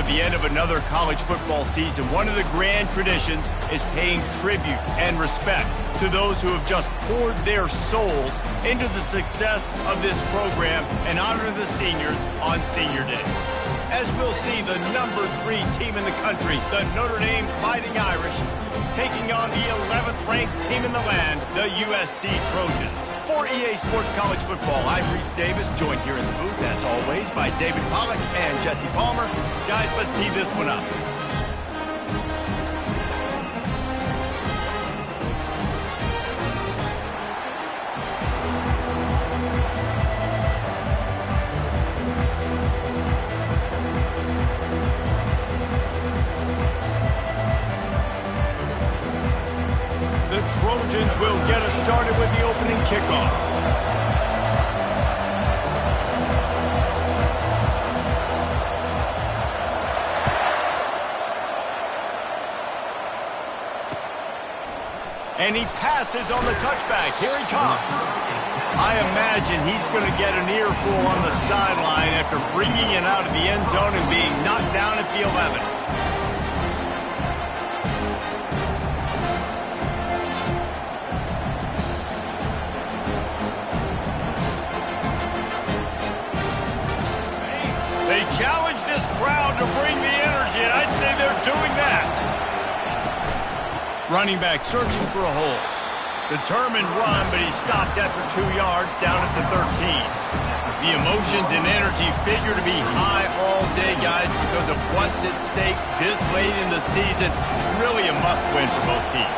at the end of another college football season, one of the grand traditions is paying tribute and respect to those who have just poured their souls into the success of this program and honor the seniors on Senior Day. As we'll see, the number 3 team in the country, the Notre Dame Fighting Irish, taking on the 11th ranked team in the land, the USC Trojans. For EA Sports College Football, I'm Reese Davis, joined here in the booth, as always, by David Pollack and Jesse Palmer. Guys, let's tee this one up. Trojans will get us started with the opening kickoff. And he passes on the touchback. Here he comes. I imagine he's going to get an earful on the sideline after bringing it out of the end zone and being knocked down at the 11. Challenge this crowd to bring the energy, and I'd say they're doing that. Running back searching for a hole. Determined run, but he stopped after 2 yards down at the 13. The emotions and energy figure to be high all day, guys, because of what's at stake this late in the season. Really a must-win for both teams.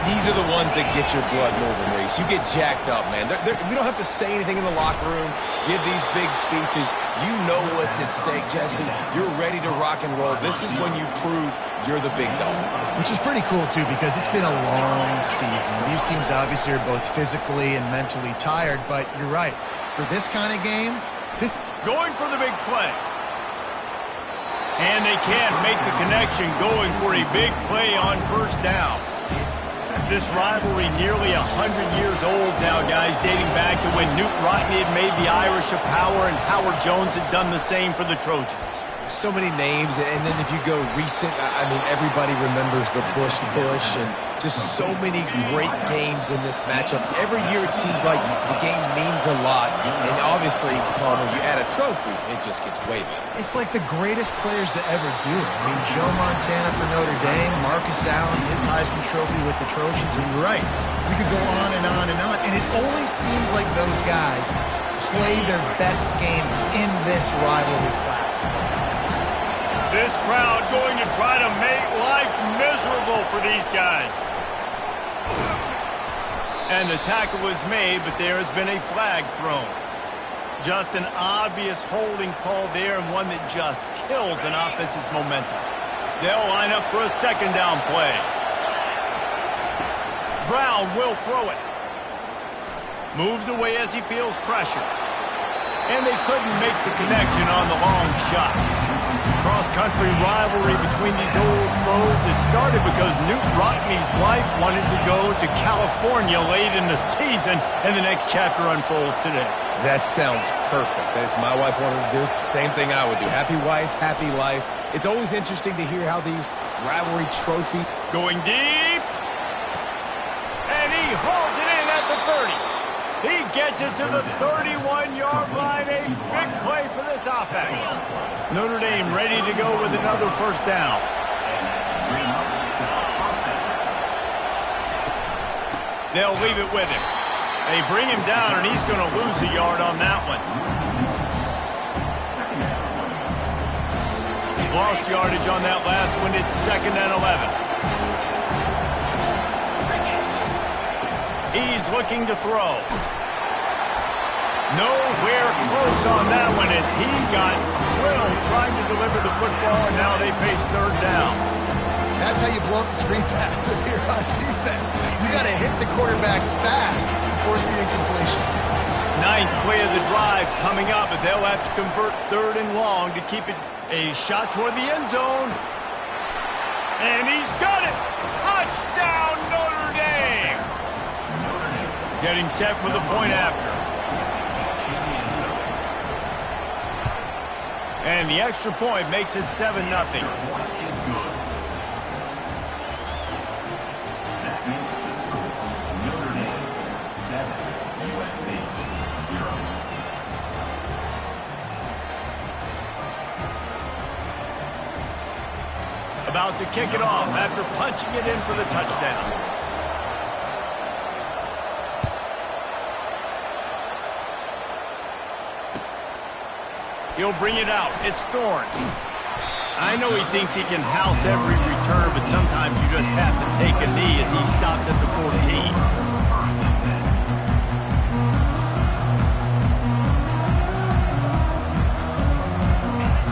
These are the ones that get your blood moving, Reese. You get jacked up, man. We don't have to say anything in the locker room, give these big speeches. You know what's at stake, Jesse. You're ready to rock and roll. This is when you prove you're the big dog. Which is pretty cool, too, because it's been a long season. These teams obviously are both physically and mentally tired, but you're right. For this kind of game, this... Going for the big play. And they can't make the connection, going for a big play on first down. This rivalry nearly 100 years old now, guys, dating back to when Newt Rockne had made the Irish a power and Howard Jones had done the same for the Trojans. So many names, and then if you go recent, I mean, everybody remembers the Bush push and just so many great games in this matchup. Every year it seems like the game means a lot, and obviously, Palmer, you add a trophy, it just gets way better. It's like the greatest players to ever do it. I mean, Joe Montana for Notre Dame, Marcus Allen, his Heisman Trophy with the Trojans, and you're right. We could go on and on and on, and it always seems like those guys play their best games in this rivalry classic. This crowd going to try to make life miserable for these guys. And the tackle was made, but there has been a flag thrown. Just an obvious holding call there, and one that just kills an offense's momentum. They'll line up for a second down play. Brown will throw it. Moves away as he feels pressure. And they couldn't make the connection on the long shot. Cross-country rivalry between these old foes. It started because Newt Rockne's wife wanted to go to California late in the season, and the next chapter unfolds today. That sounds perfect. If my wife wanted to do the same thing I would do. Happy wife, happy life. It's always interesting to hear how these rivalry trophies... Going deep. And he hauls it in at the 30. He gets it to the 31-yard line. A big play for this offense. Notre Dame ready to go with another first down. They'll leave it with him. They bring him down, and he's going to lose a yard on that one. Lost yardage on that last one. It's 2nd and 11. He's looking to throw. Nowhere close on that one as he got drilled trying to deliver the football, and now they face third down. That's how you blow up the screen pass if you're on defense. You got to hit the quarterback fast and force the incompletion. 9th play of the drive coming up, but they'll have to convert 3rd and long to keep it a shot toward the end zone. And he's got it! Touchdown, Notre Dame! Getting set for the point after. And the extra point makes it 7-0. About to kick it off after punching it in for the touchdown. He'll bring it out. It's Thorne. I know he thinks he can house every return, but sometimes you just have to take a knee as he stopped at the 14.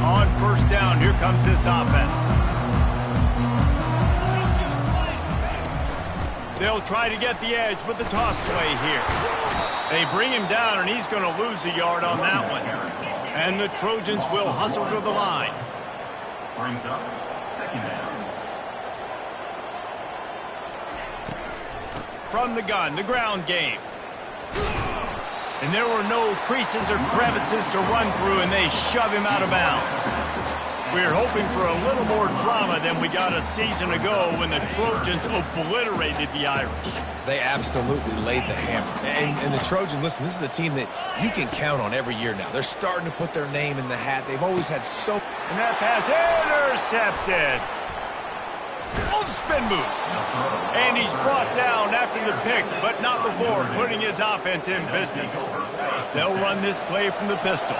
On first down, here comes this offense. They'll try to get the edge with the toss play here. They bring him down, and he's going to lose a yard on that one. And the Trojans will hustle to the line. Brings up second down. From the gun, the ground game. And there were no creases or crevices to run through, and they shove him out of bounds. We're hoping for a little more drama than we got a season ago when the Trojans obliterated the Irish. They absolutely laid the hammer. And the Trojans, listen, this is a team that you can count on every year now. They're starting to put their name in the hat. They've always had so... And that pass intercepted. Oh, the spin move. And he's brought down after the pick, but not before putting his offense in business. They'll run this play from the pistol.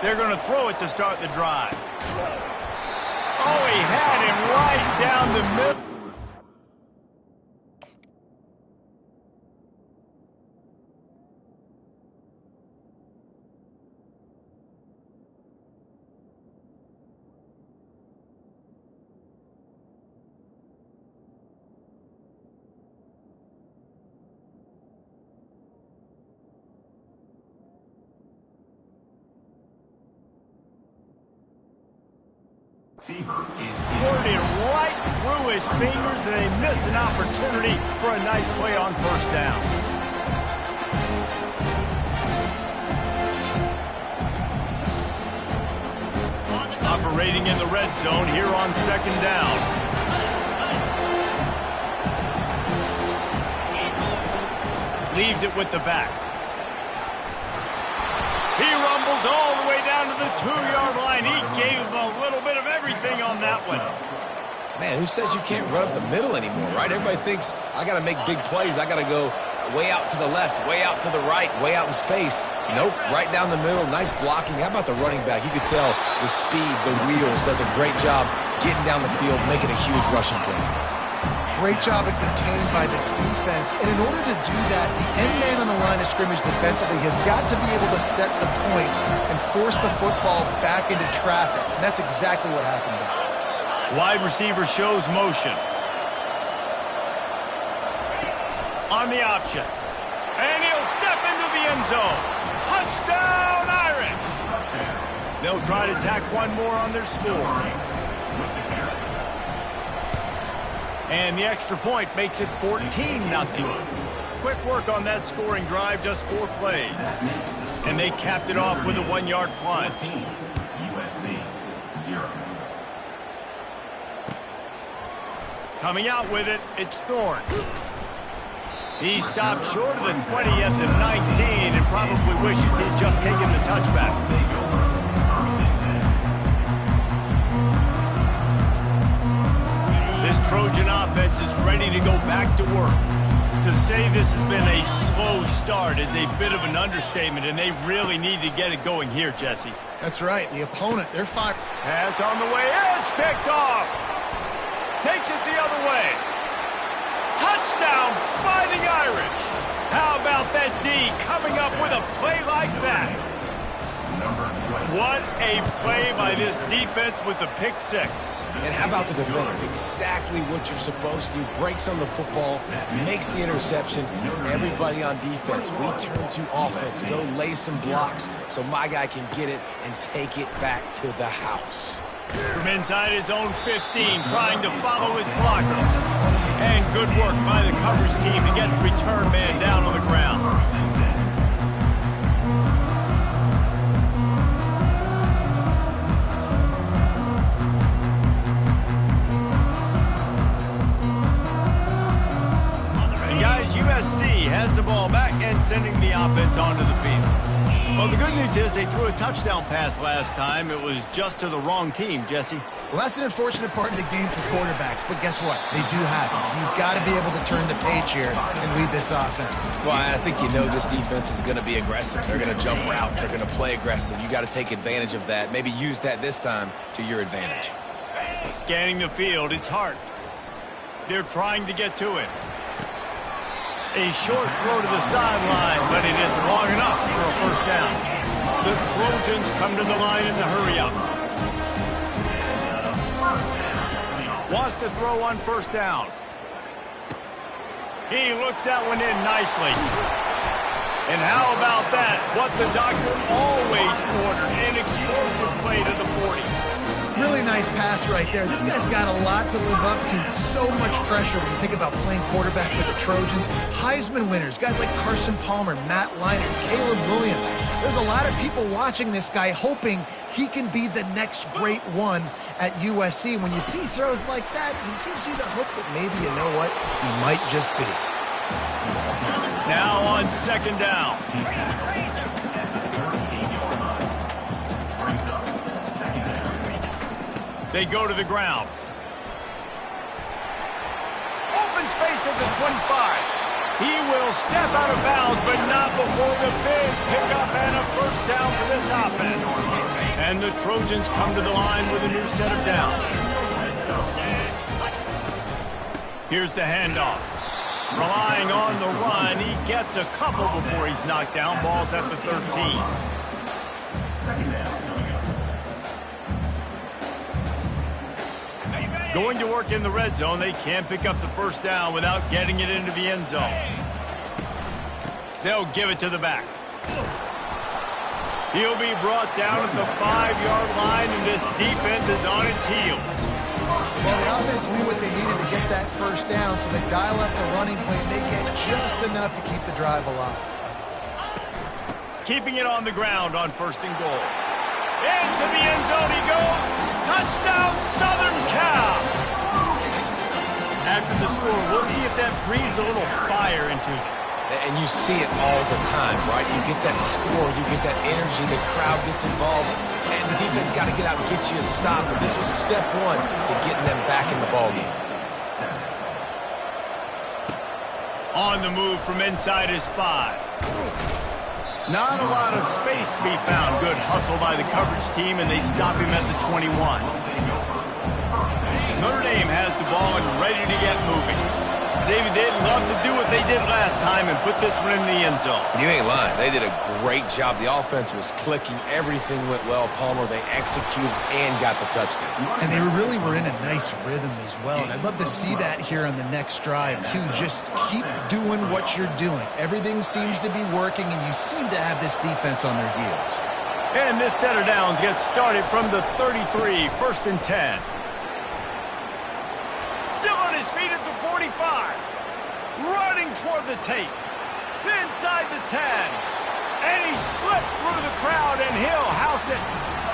They're going to throw it to start the drive. Oh, he had him right down the middle. Scored it right through his fingers, and they miss an opportunity for a nice play on first down. Operating in the red zone here on second down. Leaves it with the back. He rumbles all the way down to the 2-yard line. He gave him a little bit of everything on that one. Man, who says you can't run up the middle anymore, right? Everybody thinks, I got to make big plays. I got to go way out to the left, way out to the right, way out in space. Nope, right down the middle, nice blocking. How about the running back? You could tell the speed, the wheels, does a great job getting down the field, making a huge rushing play. Great job at contained by this defense. And in order to do that, the end man on the line of scrimmage defensively has got to be able to set the point and force the football back into traffic. And that's exactly what happened there. Wide receiver shows motion. On the option. And he'll step into the end zone. Touchdown, Irish! They'll try to tack one more on their score. And the extra point makes it 14-0. Quick work on that scoring drive, just 4 plays. And they capped it off with a 1-yard plunge. USC 0. Coming out with it, it's Thorne. He stopped short of the 20 at the 19 and probably wishes he'd just taken the touchback. This Trojan offense is ready to go back to work. To say this has been a slow start is a bit of an understatement, and they really need to get it going here, Jesse. That's right. The opponent, they're fired. Pass on the way. It's picked off. Takes it the other way. Touchdown, Fighting Irish. How about that D coming up with a play like that? What a play by this defense with the pick 6. And how about the defender? Exactly what you're supposed to. Breaks on the football, makes the interception. Everybody on defense, we turn to offense. Go lay some blocks so my guy can get it and take it back to the house. From inside his own 15, trying to follow his blockers. And good work by the coverage team to get the return man down on the ground. And guys, USC has the ball back and sending the offense onto the field. Well, the good news is they threw a touchdown pass last time. It was just to the wrong team, Jesse. Well, that's an unfortunate part of the game for quarterbacks, but guess what? They do happen, so you've got to be able to turn the page here and lead this offense. Well, I think you know this defense is going to be aggressive. They're going to jump routes. They're going to play aggressive. You got to take advantage of that. Maybe use that this time to your advantage. Scanning the field, it's Hart. They're trying to get to it. A short throw to the sideline, but it isn't long enough for a first down. The Trojans come to the line in the hurry-up. Wants to throw on first down. He looks that one in nicely. And how about that? What the doctor always ordered, an explosive play to the 40. Really nice pass right there. This guy's got a lot to live up to. So much pressure when you think about playing quarterback for the Trojans. Heisman winners, guys like Carson Palmer, Matt Leinart, Caleb Williams. There's a lot of people watching this guy hoping he can be the next great one at USC. When you see throws like that, it gives you the hope that maybe, you know what, he might just be. Now on second down. They go to the ground. Open space at the 25. He will step out of bounds, but not before the big pickup and a first down for this offense. And the Trojans come to the line with a new set of downs. Here's the handoff. Relying on the run, he gets a couple before he's knocked down. Ball's at the 13. Second down. Going to work in the red zone, they can't pick up the first down without getting it into the end zone. They'll give it to the back. He'll be brought down at the 5-yard line, and this defense is on its heels. Well, the offense knew what they needed to get that first down, so they dial up the running play, and they get just enough to keep the drive alive. Keeping it on the ground on first and goal. Into the end zone he goes. Touchdown, Southern Cal! After the score, we'll see if that breathes a little fire into them. And you see it all the time, right? You get that score, you get that energy, the crowd gets involved, and the defense got to get out and get you a stop. But this was step one to getting them back in the ballgame. On the move from inside his 5. Not a lot of space to be found. Good hustle by the coverage team, and they stop him at the 21. Notre Dame has the ball and ready to get moving. David, they'd love to do what they did last time and put this one in the end zone. You ain't lying. They did a great job. The offense was clicking. Everything went well. Palmer, they executed and got the touchdown. And they really were in a nice rhythm as well. And I'd love to see that here on the next drive, too. Just keep doing what you're doing. Everything seems to be working, and you seem to have this defense on their heels. And this set of downs gets started from the 33, first and 10. Still on his feet at the 45. Running toward the tape. Inside the 10. And he slipped through the crowd, and he'll house it.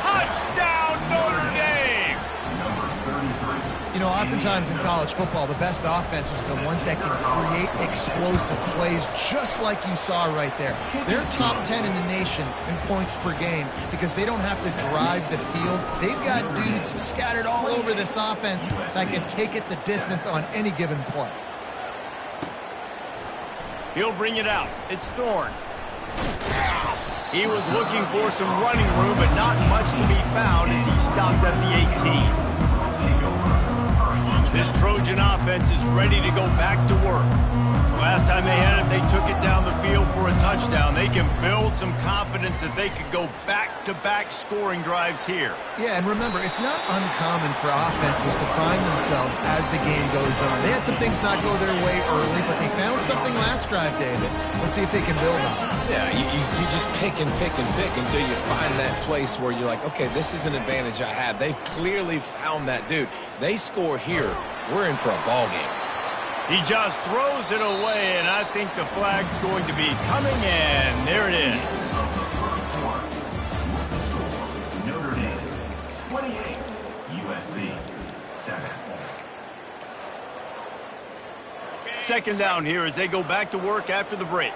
Touchdown, Notre Dame! You know, oftentimes in college football, the best offenses are the ones that can create explosive plays, just like you saw right there. They're top 10 in the nation in points per game because they don't have to drive the field. They've got dudes scattered all over this offense that can take it the distance on any given play. He'll bring it out. It's Thorne. He was looking for some running room, but not much to be found as he stopped at the 18. This Trojan offense is ready to go back to work. Last time they had it, they took it down the field for a touchdown. They can build some confidence that they could go back-to-back scoring drives here. Yeah, and remember, it's not uncommon for offenses to find themselves as the game goes on. They had some things not go their way early, but they found something last drive, David. Let's see if they can build on it. Yeah, you just pick and pick and pick until you find that place where you're like, okay, this is an advantage I have. They clearly found that dude. They score here, we're in for a ball game. He just throws it away, and I think the flag's going to be coming in. There it is. Notre Dame, 28. USC, 7. Second down here as they go back to work after the break.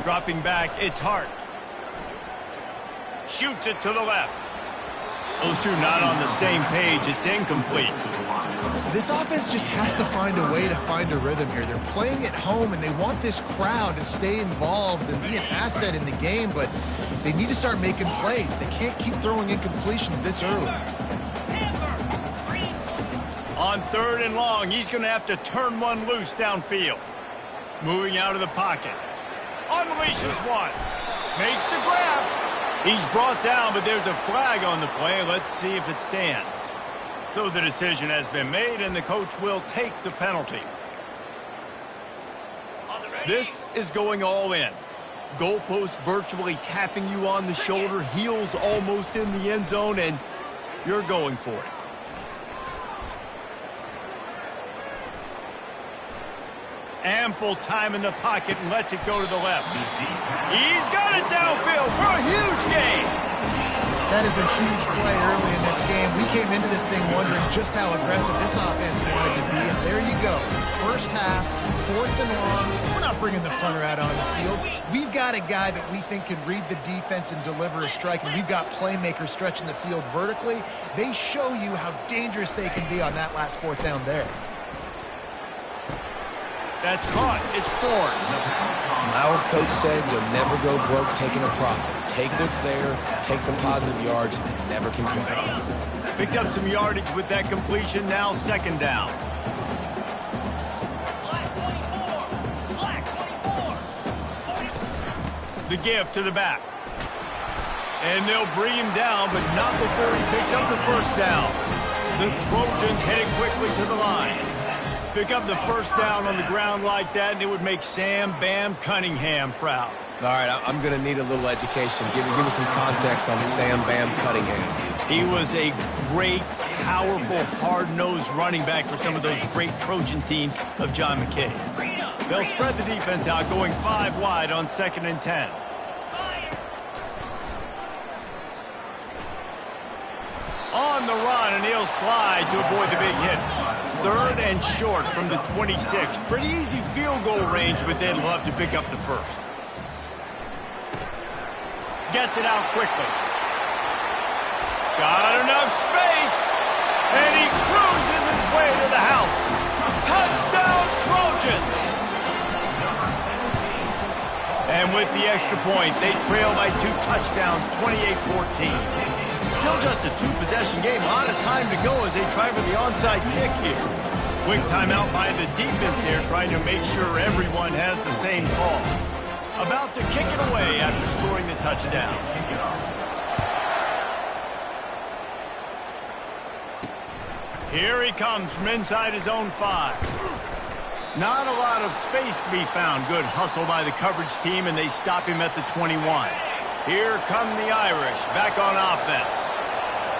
Dropping back, it's Hart. Shoots it to the left. Those two not on the same page. It's incomplete. This offense just has to find a way to find a rhythm here. They're playing at home, and they want this crowd to stay involved and be an asset in the game, but they need to start making plays. They can't keep throwing incompletions this early. On 3rd and long, he's going to have to turn one loose downfield. Moving out of the pocket. Unleashes one. Makes the grab. He's brought down, but there's a flag on the play. Let's see if it stands. So the decision has been made, and the coach will take the penalty. This is going all in. Goalpost virtually tapping you on the shoulder, heels almost in the end zone, and you're going for it. Ample time in the pocket and lets it go to the left. He's got it downfield for a huge gain. That is a huge play early in this game. We came into this thing wondering just how aggressive this offense wanted to be, and there you go. First half, 4th and long. We're not bringing the punter out on the field. We've got a guy that we think can read the defense and deliver a strike, and we've got playmakers stretching the field vertically. They show you how dangerous they can be on that last 4th down there. That's caught. It's Thorne. Our coach said you'll never go broke taking a profit. Take what's there, take the positive yards, and never complain. Picked up some yardage with that completion. Now 2nd down. The give to the back. And they'll bring him down, but not before he picks up the 1st down. The Trojans heading quickly to the line. Pick up the 1st down on the ground like that, and it would make Sam Bam Cunningham proud. All right, I'm going to need a little education. Give me some context on Sam Bam Cunningham. He was a great, powerful, hard-nosed running back for some of those great Trojan teams of John McKay. They'll spread the defense out, going 5 wide on 2nd and 10. On the run, and he'll slide to avoid the big hit. 3rd and short from the 26. Pretty easy field goal range, but they'd love to pick up the 1st. Gets it out quickly. Got enough space, and he cruises his way to the house. Touchdown, Trojans! And with the extra point, they trail by 2 touchdowns, 28-14. Still just a 2-possession game. A lot of time to go as they try for the onside kick here. Quick timeout by the defense here, trying to make sure everyone has the same call. About to kick it away after scoring the touchdown. Here he comes from inside his own 5. Not a lot of space to be found. Good hustle by the coverage team, and they stop him at the 21. Here come the Irish, back on offense.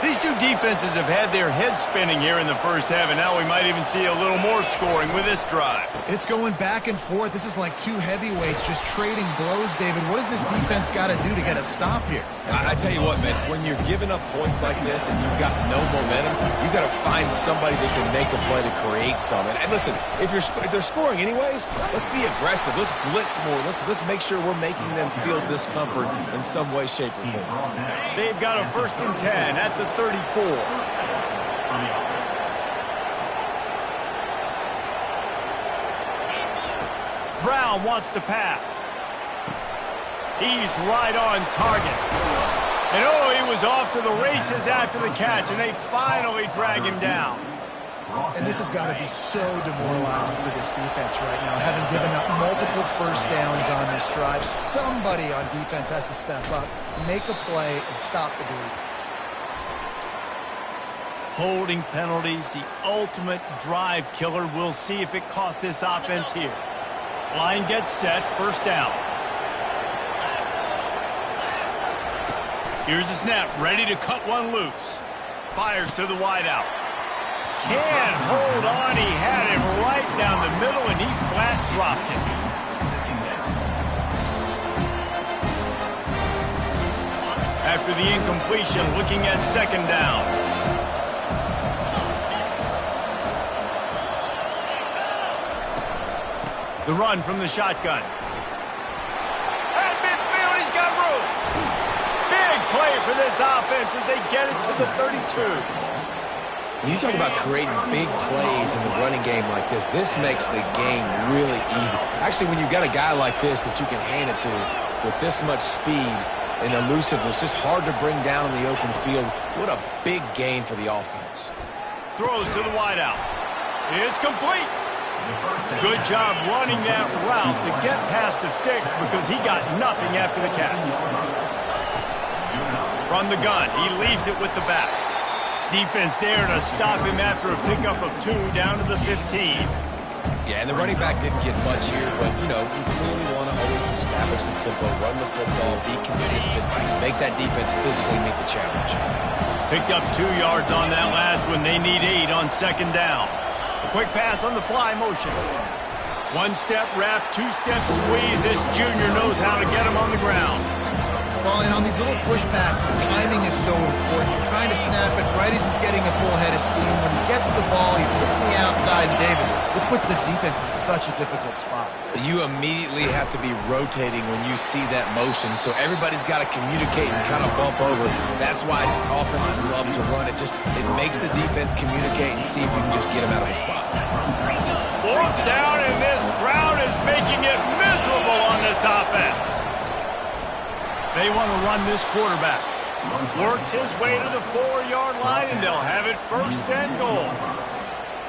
These two defenses have had their heads spinning here in the 1st half, and now we might even see a little more scoring with this drive. It's going back and forth. This is like 2 heavyweights just trading blows, David. What does this defense got to do to get a stop here? I tell you what, man, when you're giving up points like this and you've got no momentum, you got to find somebody that can make a play to create something. And listen, if they're scoring anyways, let's be aggressive. Let's blitz more. Let's make sure we're making them feel discomfort in some way, shape, or form. They've got a 1st and 10 at the 34. Brown wants to pass. He's right on target. And oh, he was off to the races after the catch, and they finally drag him down. And this has got to be so demoralizing for this defense right now, having given up multiple first downs on this drive. Somebody on defense has to step up, make a play, and stop the bleed. Holding penalties, the ultimate drive killer. We'll see if it costs this offense here. Line gets set, first down. Here's the snap, ready to cut one loose. Fires to the wideout. Can't hold on. He had him right down the middle, and he flat dropped it. After the incompletion, looking at second down. The run from the shotgun. At midfield, he's got room. Big play for this offense as they get it to the 32. When you talk about creating big plays in the running game like this makes the game really easy. Actually, when you've got a guy like this that you can hand it to with this much speed and elusiveness, just hard to bring down in the open field. What a big gain for the offense. Throws to the wideout. It's complete. Good job running that route to get past the sticks because he got nothing after the catch. From the gun, he leaves it with the back. Defense there to stop him after a pickup of 2 down to the 15. Yeah, and the running back didn't get much here, but, you clearly want to always establish the tempo, run the football, be consistent, make that defense physically meet the challenge. Picked up 2 yards on that last one. They need 8 on second down. A quick pass on the fly motion. 1-step wrap, 2-step squeeze. This junior knows how to get him on the ground. Well, and on these little push passes, timing is so important. You're trying to snap it right as he's getting a full head of steam. When he gets the ball, he's hitting the outside, and David, it puts the defense in such a difficult spot. You immediately have to be rotating when you see that motion, so everybody's got to communicate and kind of bump over. That's why offenses love to run it. It makes the defense communicate and see if you can just get them out of the spot. 4th down, and this crowd is making it miserable on this offense. They want to run this quarterback. Works his way to the 4-yard line, and they'll have it 1st and goal.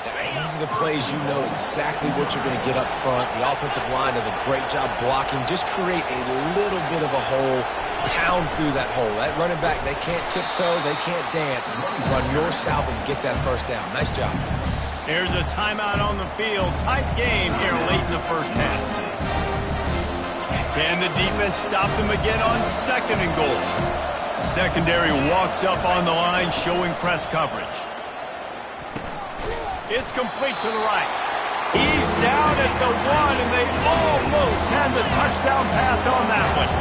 And these are the plays you know exactly what you're going to get up front. The offensive line does a great job blocking. Just create a little bit of a hole, pound through that hole. That running back, they can't tiptoe, they can't dance. Run north-south and get that 1st down. Nice job. Here's a timeout on the field. Tight game here late in the first half. Can the defense stop them again on 2nd and goal? Secondary walks up on the line, showing press coverage. It's complete to the right. He's down at the 1, and they almost had the touchdown pass on that one.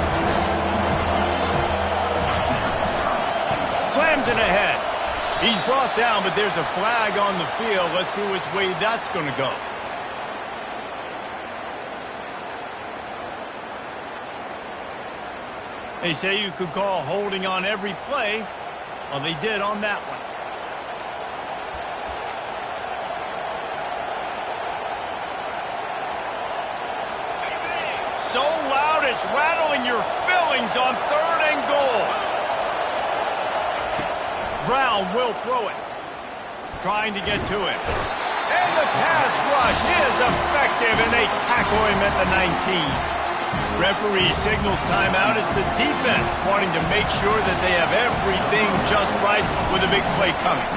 Slams it ahead. He's brought down, but there's a flag on the field. Let's see which way that's going to go. They say you could call holding on every play. Well, they did on that one. So loud it's rattling your fillings on 3rd and goal. Brown will throw it. Trying to get to it. And the pass rush is effective, and they tackle him at the 19. Referee signals timeout as the defense wanting to make sure that they have everything just right with a big play coming.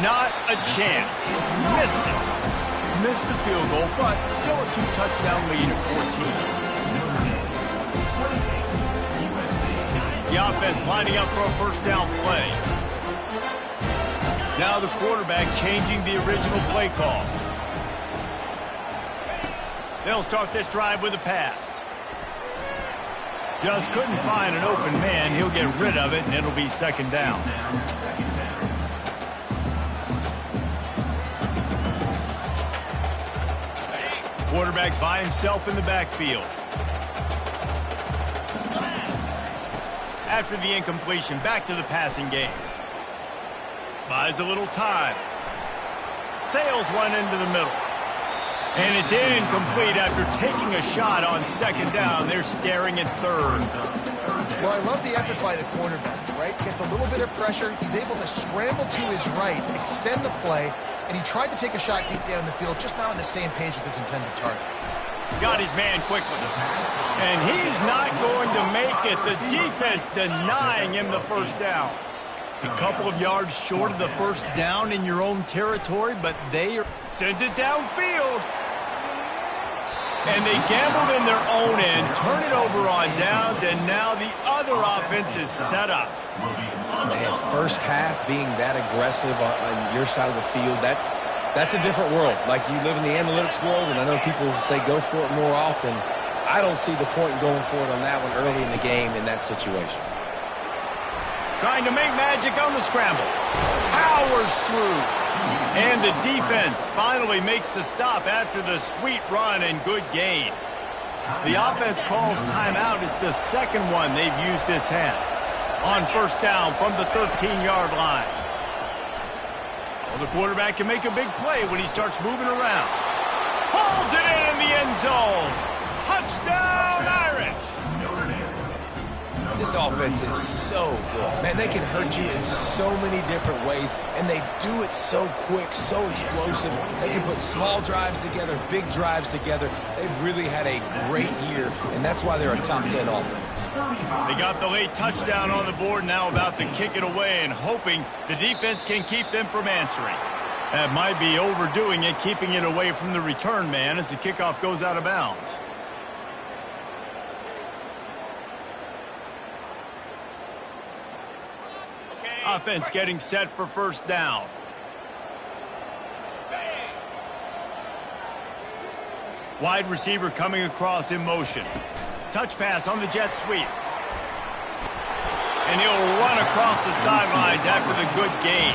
Not a chance. Missed it. Missed the field goal, but still a 2-touchdown lead at 14. The offense lining up for a 1st down play. Now the quarterback changing the original play call. They'll start this drive with a pass. Just couldn't find an open man. He'll get rid of it, and it'll be 2nd down. Quarterback by himself in the backfield. After the incompletion, back to the passing game. Buys a little time. Sails one into the middle. And it's incomplete after taking a shot on 2nd down. They're staring at 3rd. Well, I love the effort by the quarterback, right? Gets a little bit of pressure. He's able to scramble to his right, extend the play, and he tried to take a shot deep down the field, just not on the same page with his intended target. Got his man quickly. And he's not going to make it. The defense denying him the first down. A couple of yards short of the first down in your own territory, but they sent it downfield. And they gambled in their own end, turn it over on downs, and now the other offense is set up. Man, first half being that aggressive on your side of the field, that's a different world. Like, you live in the analytics world, and I know people say go for it more often. I don't see the point in going for it on that one early in the game in that situation. Trying to make magic on the scramble. Powers through. And the defense finally makes the stop after the sweet run and good gain. The offense calls timeout. It's the second one they've used this half. On first down from the 13-yard line. Well, the quarterback can make a big play when he starts moving around. Hauls it in the end zone. Touchdown, Irish. This offense is so good. Man, they can hurt you in so many different ways, and they do it so quick, so explosive. They can put small drives together, big drives together. They've really had a great year, and that's why they're a top 10 offense. They got the late touchdown on the board, now about to kick it away and hoping the defense can keep them from answering. That might be overdoing it, keeping it away from the return man as the kickoff goes out of bounds. Offense getting set for first down. Wide receiver coming across in motion. Touch pass on the jet sweep. And he'll run across the sidelines after the good gain.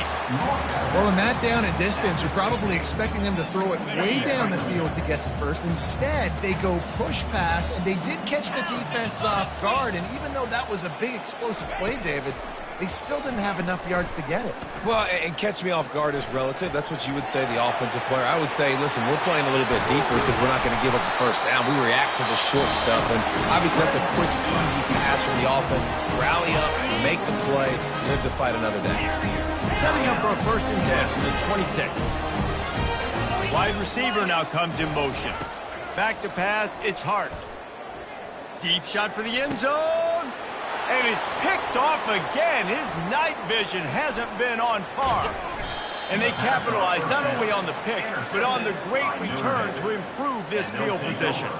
Well, in that down and distance, you're probably expecting them to throw it way down the field to get the first. Instead, they go push pass, and they did catch the defense off guard. And even though that was a big explosive play, David, they still didn't have enough yards to get it. Well, and catch me off guard is relative. That's what you would say, the offensive player. I would say, listen, we're playing a little bit deeper because we're not going to give up the first down. We react to the short stuff, and obviously that's a quick, easy pass from the offense. Rally up, make the play, live to fight another day. Setting up for a 1st and 10 from the 26. Wide receiver now comes in motion. Back to pass, it's Hart. Deep shot for the end zone. And it's picked off again. His night vision hasn't been on par. And they capitalize not only on the pick, but on the great return to improve this field position.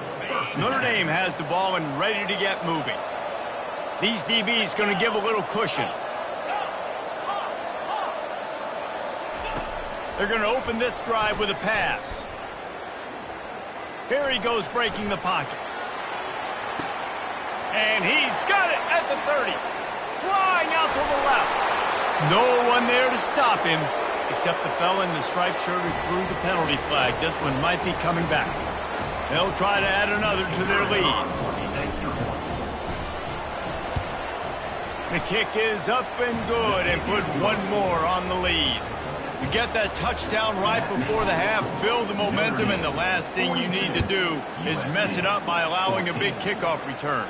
Notre Dame has the ball and ready to get moving. These DBs going to give a little cushion. They're going to open this drive with a pass. Here he goes breaking the pocket. And he's got it at the 30. Flying out to the left. No one there to stop him, except the fella in the striped shirt who threw the penalty flag. This one might be coming back. They'll try to add another to their lead. The kick is up and good and put one more on the lead. You get that touchdown right before the half, build the momentum, and the last thing you need to do is mess it up by allowing a big kickoff return.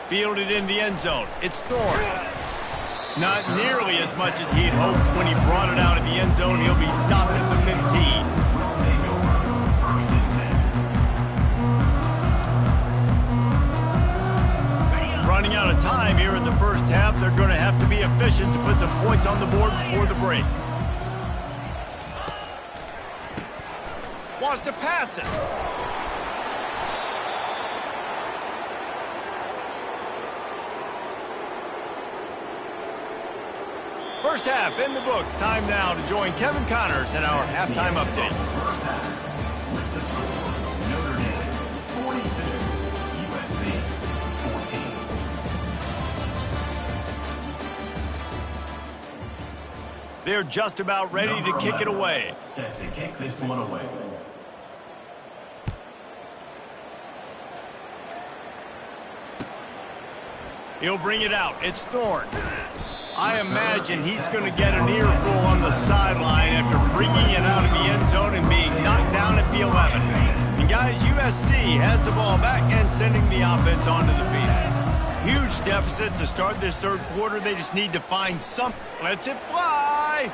Fielded in the end zone. It's Thorne. Not nearly as much as he'd hoped when he brought it out of the end zone. He'll be stopped at the 15. Running out of time here in the first half. They're going to have to be efficient to put some points on the board before the break. Wants to pass it. First half in the books. Time now to join Kevin Connors in our halftime update. Notre Dame 42, USC 14. They're just about ready to kick it away. Set to kick this one away. He'll bring it out. It's Thorne. I imagine he's going to get an earful on the sideline after bringing it out of the end zone and being knocked down at the 11. And guys, USC has the ball back and sending the offense onto the field. Huge deficit to start this third quarter. They just need to find something. Lets it fly.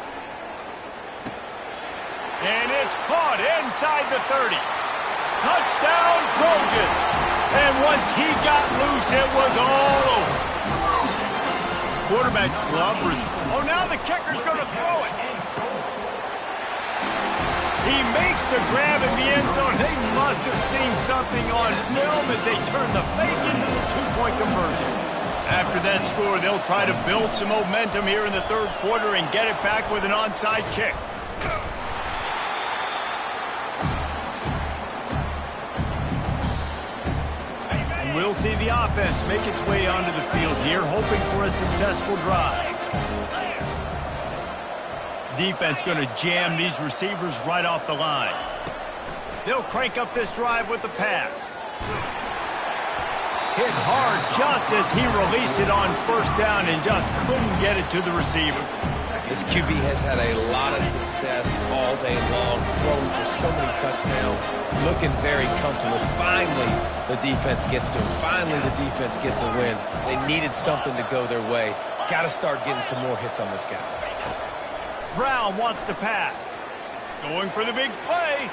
And it's caught inside the 30. Touchdown, Trojans. And once he got loose, it was all over. Quarterbacks love. Oh, now the kicker's going to throw it. He makes the grab in the end zone. They must have seen something on film as they turn the fake into the two-point conversion. After that score, they'll try to build some momentum here in the third quarter and get it back with an onside kick. And we'll see the offense make its way onto the field here, hoping for a successful drive. Defense going to jam these receivers right off the line. They'll crank up this drive with the pass. Hit hard just as he released it on first down and just couldn't get it to the receiver. This QB has had a lot of success all day long, throwing for so many touchdowns, looking very comfortable. Finally, the defense gets to him. Finally, the defense gets a win. They needed something to go their way. Got to start getting some more hits on this guy. Brown wants to pass. Going for the big play.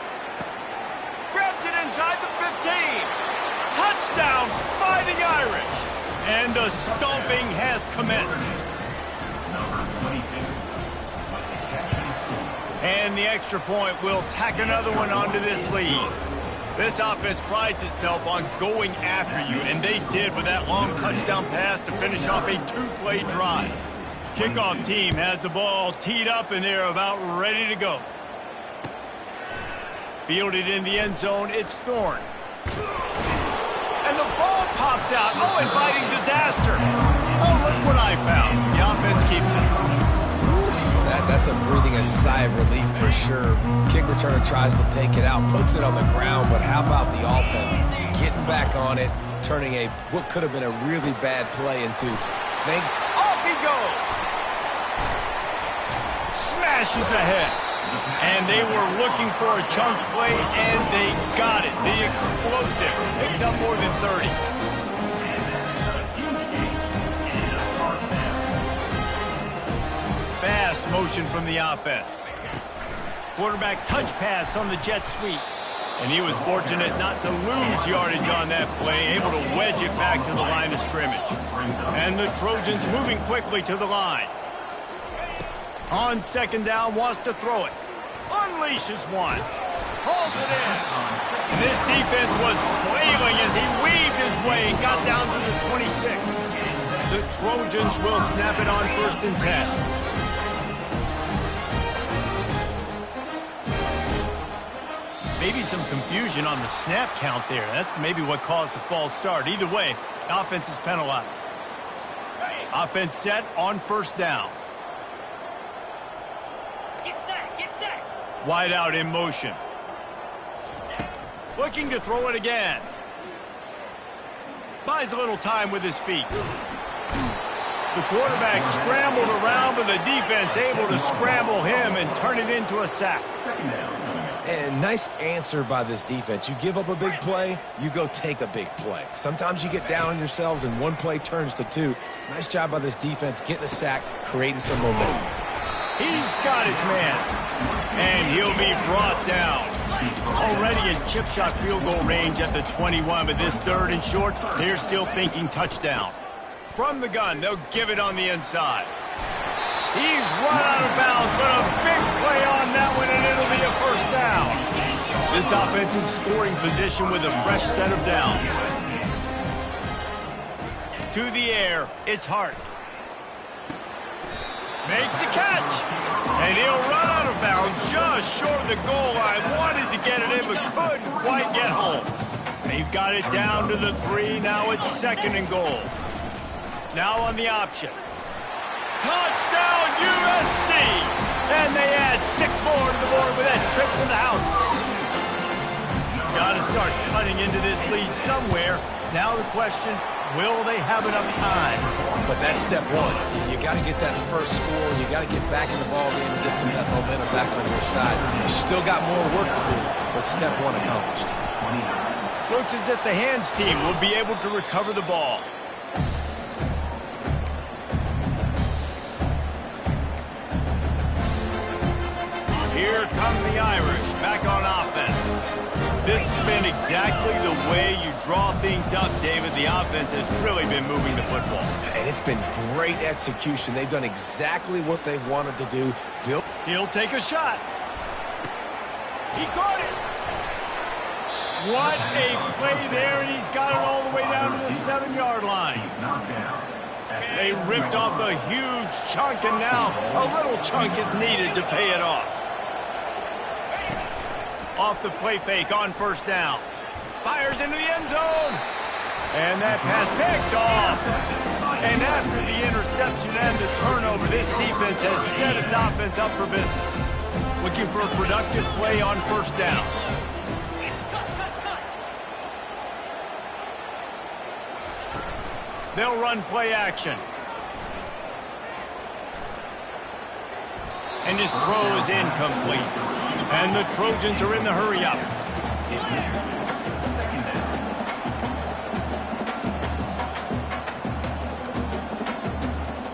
Grabs it inside the 15. Touchdown, Fighting Irish. And the stomping has commenced. Number 22 with the catch and score. And the extra point will tack another one onto this lead. This offense prides itself on going after you, and they did with that long touchdown pass to finish off a two-play drive. Kickoff team has the ball teed up, and they're about ready to go. Fielded in the end zone, it's Thorne. And the ball pops out. Oh, inviting disaster. Oh, look what I found. The offense keeps it. That's a breathing a sigh of relief for sure. Kick returner tries to take it out, puts it on the ground, but how about the offense getting back on it, turning what could have been a really bad play into off he goes. Smashes ahead. And they were looking for a chunk play, and they got it. The explosive picks up more than 30. Fast motion from the offense. Quarterback touch pass on the jet sweep. And he was fortunate not to lose yardage on that play, able to wedge it back to the line of scrimmage. And the Trojans moving quickly to the line. On second down, wants to throw it. Unleashes one. Hauls it in. And this defense was flailing as he weaved his way and got down to the 26. The Trojans will snap it on 1st and 10. Maybe some confusion on the snap count there. That's maybe what caused the false start. Either way, the offense is penalized. Offense set on 1st down. Get set. Wide out in motion. Looking to throw it again. Buys a little time with his feet. The quarterback scrambled around, but the defense able to scramble him and turn it into a sack. Second down. And nice answer by this defense. You give up a big play, you go take a big play. Sometimes you get down on yourselves and one play turns to two. Nice job by this defense getting a sack, creating some momentum. He's got his man. And he'll be brought down. Already in chip shot field goal range at the 21, but this 3rd and short, they're still thinking touchdown. From the gun, they'll give it on the inside. He's run out of bounds, but a big play on that one, and it'll be a 1st down. This offense in scoring position with a fresh set of downs. To the air, it's Hart. Makes the catch. And he'll run out of bounds just short of the goal line. Wanted to get it in, but couldn't quite get home. They've got it down to the 3. Now it's 2nd and goal. Now on the option. Touchdown, USC! And they add 6 more to the board with that trip to the house. Got to start cutting into this lead somewhere. Now the question, will they have enough time? But that's step one. You got to get that first score. You got to get back in the ball game and get some of that momentum back on your side. You still got more work to do, but step one accomplished. Looks as if the hands team will be able to recover the ball. exactly the way you draw things up, David. The offense has really been moving the football. And it's been great execution. They've done exactly what they've wanted to do. He'll take a shot. He caught it. What a play there, and he's got it all the way down to the 7-yard line. They ripped off a huge chunk, and now a little chunk is needed to pay it off. Off the play fake on first down. Fires into the end zone. And that pass picked off. And after the interception and the turnover, this defense has set its offense up for business. Looking for a productive play on first down. They'll run play action. And his throw is incomplete. And the Trojans are in the hurry-up.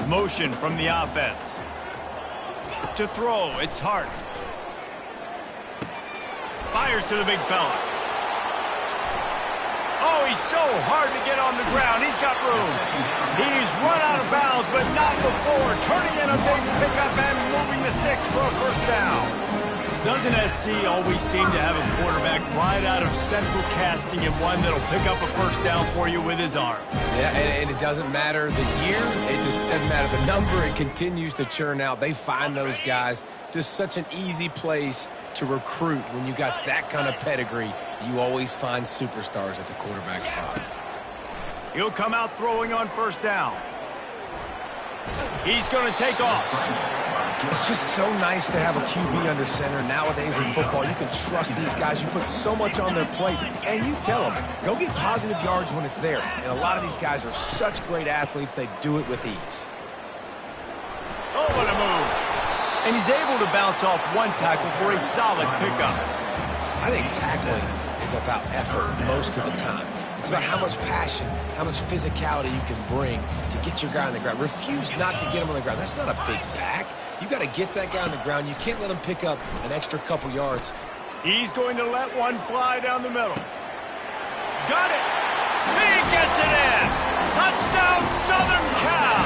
Motion from the offense. To throw, it's Hart. Fires to the big fella. Oh, he's so hard to get on the ground. He's got room. He's run out of bounds, but not before. Turning in a big pickup and moving the sticks for a first down. Doesn't SC always seem to have a quarterback right out of central casting and one that'll pick up a first down for you with his arm? Yeah, and it doesn't matter the year. It just doesn't matter the number. It continues to churn out. They find those guys. Just such an easy place to recruit. When you got that kind of pedigree, you always find superstars at the quarterback spot. He'll come out throwing on first down. He's going to take off. It's just so nice to have a QB under center. Nowadays in football, you can trust these guys. You put so much on their plate, and you tell them, go get positive yards when it's there. And a lot of these guys are such great athletes, they do it with ease. Oh, what a move. And he's able to bounce off one tackle for a solid pickup. I think tackling is about effort most of the time. It's about how much passion, how much physicality you can bring to get your guy on the ground. Refuse not to get him on the ground. That's not a big back. You got to get that guy on the ground. You can't let him pick up an extra couple yards. He's going to let one fly down the middle. Got it. He gets it in. Touchdown, Southern Cal.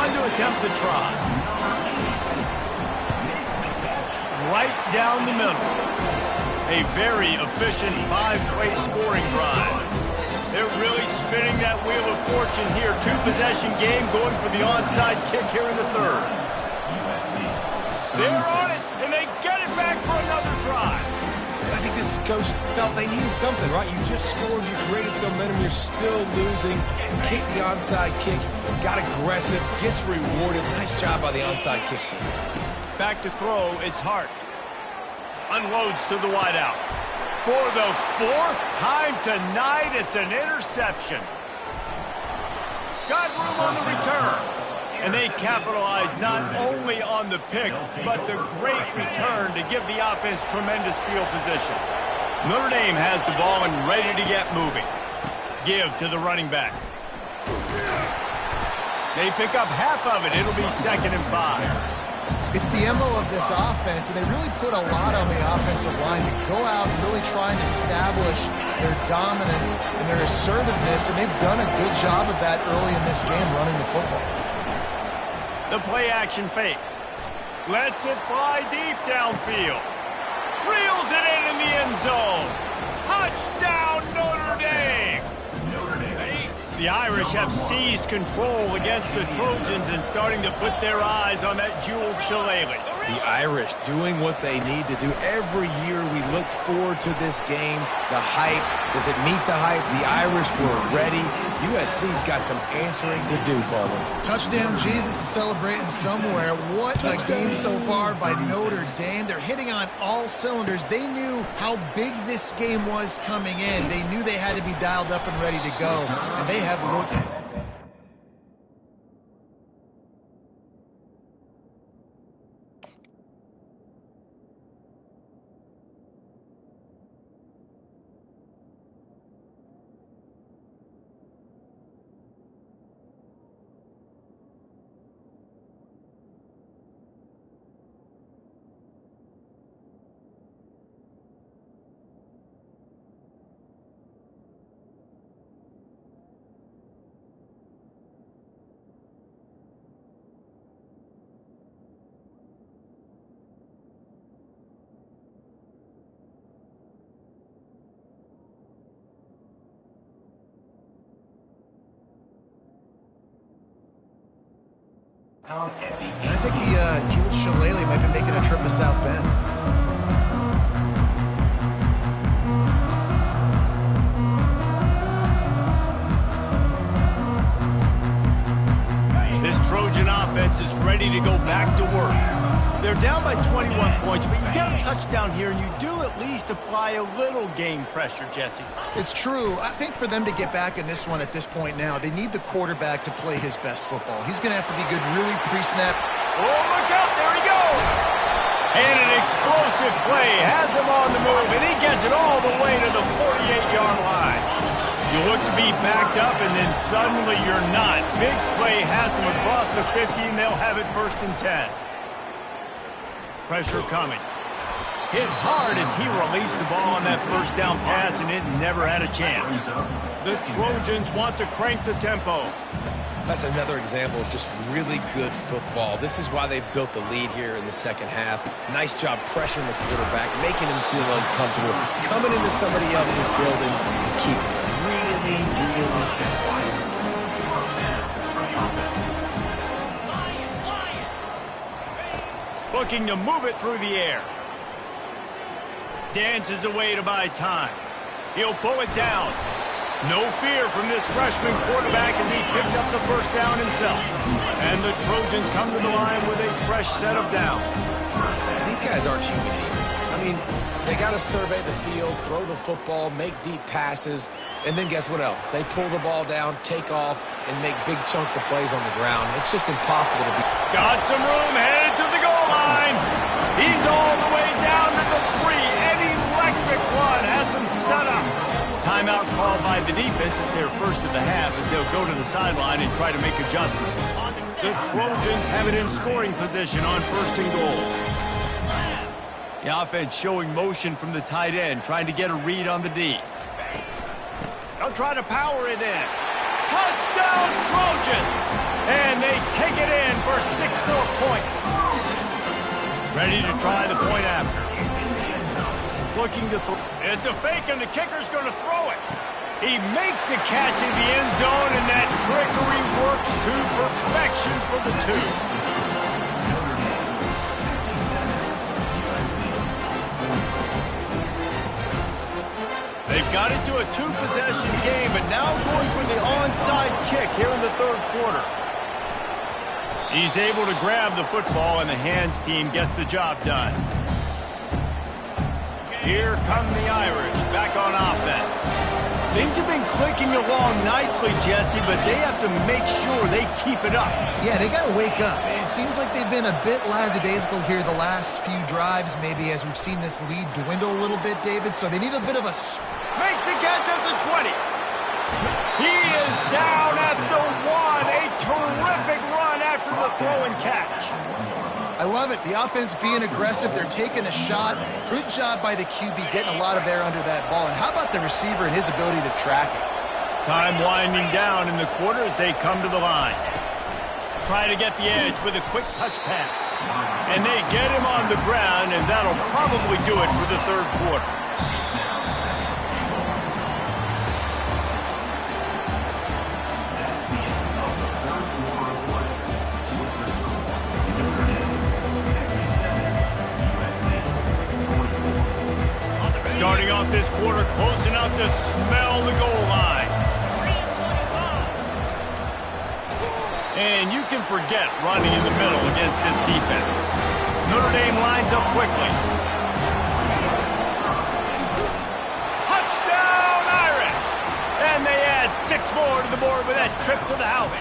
On to attempt to try. Right down the middle. A very efficient 5-play scoring drive. They're really spinning that wheel of fortune here. 2-possession game going for the onside kick here in the third. They're on it, and they get it back for another drive. I think this coach felt they needed something, right? You just scored, you created some momentum, you're still losing. Kick the onside kick, got aggressive, gets rewarded. Nice job by the onside kick team. Back to throw, it's Hart. Unloads to the wideout. For the 4th time tonight, it's an interception. Got room on the return. And they capitalize not only on the pick, but the great return to give the offense tremendous field position. Notre Dame has the ball and ready to get moving. Give to the running back. They pick up half of it. It'll be 2nd and 5. It's the MO of this offense, and they really put a lot on the offensive line to go out and really try and establish their dominance and their assertiveness, and they've done a good job of that early in this game running the football. The play-action fake. Lets it fly deep downfield. Reels it in the end zone. Touchdown, Notre Dame! The Irish have seized control against the Trojans and starting to put their eyes on that jeweled shillelagh. The Irish doing what they need to do. Every year we look forward to this game. The hype, does it meet the hype? The Irish were ready. USC's got some answering to do, Coleman. Touchdown Jesus is celebrating somewhere. What a game so far by Notre Dame. They're hitting on all cylinders. They knew how big this game was coming in. They knew they had to be dialed up and ready to go. And they have looked... And I think the Jules Shillelagh might be making a trip to South Bend. This Trojan offense is ready to go back to work. They're down by 21 points, but you get a touchdown here, and you do at least apply a little game pressure, Jesse. It's true. I think for them to get back in this one at this point now, they need the quarterback to play his best football. He's going to have to be good really pre-snap. Oh, look out. There he goes. And an explosive play has him on the move, and he gets it all the way to the 48-yard line. You look to be backed up, and then suddenly you're not. Big play has him across the 50, and they'll have it 1st and 10. Pressure coming. Hit hard as he released the ball on that first down pass, and it never had a chance. The Trojans want to crank the tempo. That's another example of just really good football. This is why they've built the lead here in the second half. Nice job pressuring the quarterback, making him feel uncomfortable, coming into somebody else's building, and keeping it really, really quiet. Looking to move it through the air. Dances away to buy time. He'll pull it down. No fear from this freshman quarterback as he picks up the first down himself. And the Trojans come to the line with a fresh set of downs. These guys aren't human either. I mean, they got to survey the field, throw the football, make deep passes, and then guess what else? They pull the ball down, take off, and make big chunks of plays on the ground. It's just impossible to be. Got some room, headed to the goal line. He's all the way down to the 3. An electric run has him set up. Timeout called by the defense. It's their first of the half as they'll go to the sideline and try to make adjustments. The Trojans have it in scoring position on 1st and goal. The offense showing motion from the tight end, trying to get a read on the D. They'll try to power it in. Touchdown, Trojans! And they take it in for 6 more points. Ready to try the point after. Looking to throw. It's a fake, and the kicker's going to throw it. He makes the catch in the end zone, and that trickery works to perfection for the 2. They've got it to a 2-possession game, but now going for the onside kick here in the 3rd quarter. He's able to grab the football, and the hands team gets the job done. Here come the Irish, back on offense. Things have been clicking along nicely, Jesse, but they have to make sure they keep it up. Yeah, they got to wake up. It seems like they've been a bit lackadaisical here the last few drives, maybe as we've seen this lead dwindle a little bit, David, so they need a bit of a... Makes a catch at the 20. He is down at the 1. A terrific run after the throw and catch. I love it. The offense being aggressive. They're taking a shot. Good job by the QB getting a lot of air under that ball. And how about the receiver and his ability to track it? Time winding down in the quarter as they come to the line. Try to get the edge with a quick touch pass. And they get him on the ground, and that'll probably do it for the 3rd quarter. Starting off this quarter close enough to smell the goal line. And you can forget running in the middle against this defense. Notre Dame lines up quickly. Touchdown, Irish! And they add 6 more to the board with that trip to the house.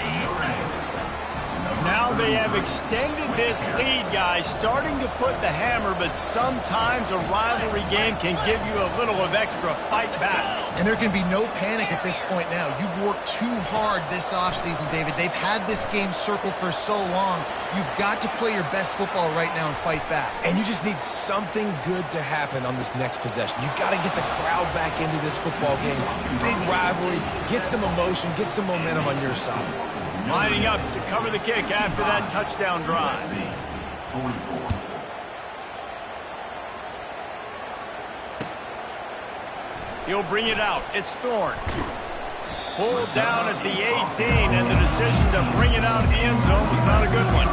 Now they have extended this lead, guys, starting to put the hammer, but sometimes a rivalry game can give you a little of extra fight back. And there can be no panic at this point now. You've worked too hard this offseason, David. They've had this game circled for so long. You've got to play your best football right now and fight back. And you just need something good to happen on this next possession. You got to get the crowd back into this football game. Big rivalry, get some emotion, get some momentum on your side. Lining up to cover the kick after that touchdown drive. He'll bring it out. It's Thorne. Pulled down at the 18, and the decision to bring it out of the end zone was not a good one.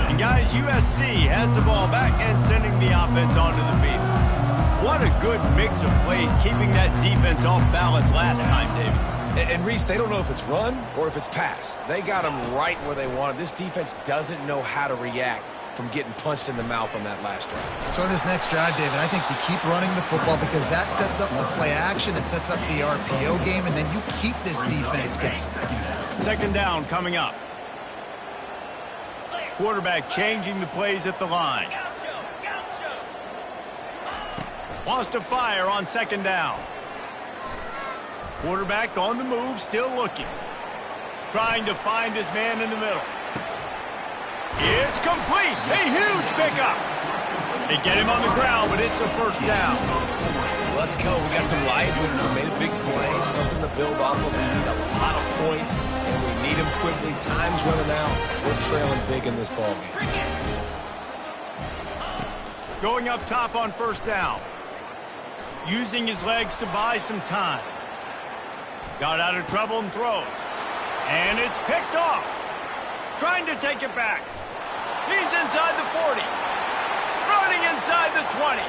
And guys, USC has the ball back and sending the offense onto the field. What a good mix of plays, keeping that defense off balance last time, David. And Reese, they don't know if it's run or if it's pass. They got them right where they want them. This defense doesn't know how to react from getting punched in the mouth on that last drive. So in this next drive, David, I think you keep running the football because that sets up the play action, it sets up the RPO game, and then you keep this defense guessing. Second down coming up. Quarterback changing the plays at the line. Wants to fire on second down. Quarterback on the move, still looking. Trying to find his man in the middle. It's complete. A huge pickup. They get him on the ground, but it's a first down. Let's go. We got some life. We made a big play, something to build off of. We need a lot of points, and we need them quickly. Time's running out. We're trailing big in this ballgame. Going up top on first down. Using his legs to buy some time. Got out of trouble and throws. And it's picked off. Trying to take it back. He's inside the 40. Running inside the 20.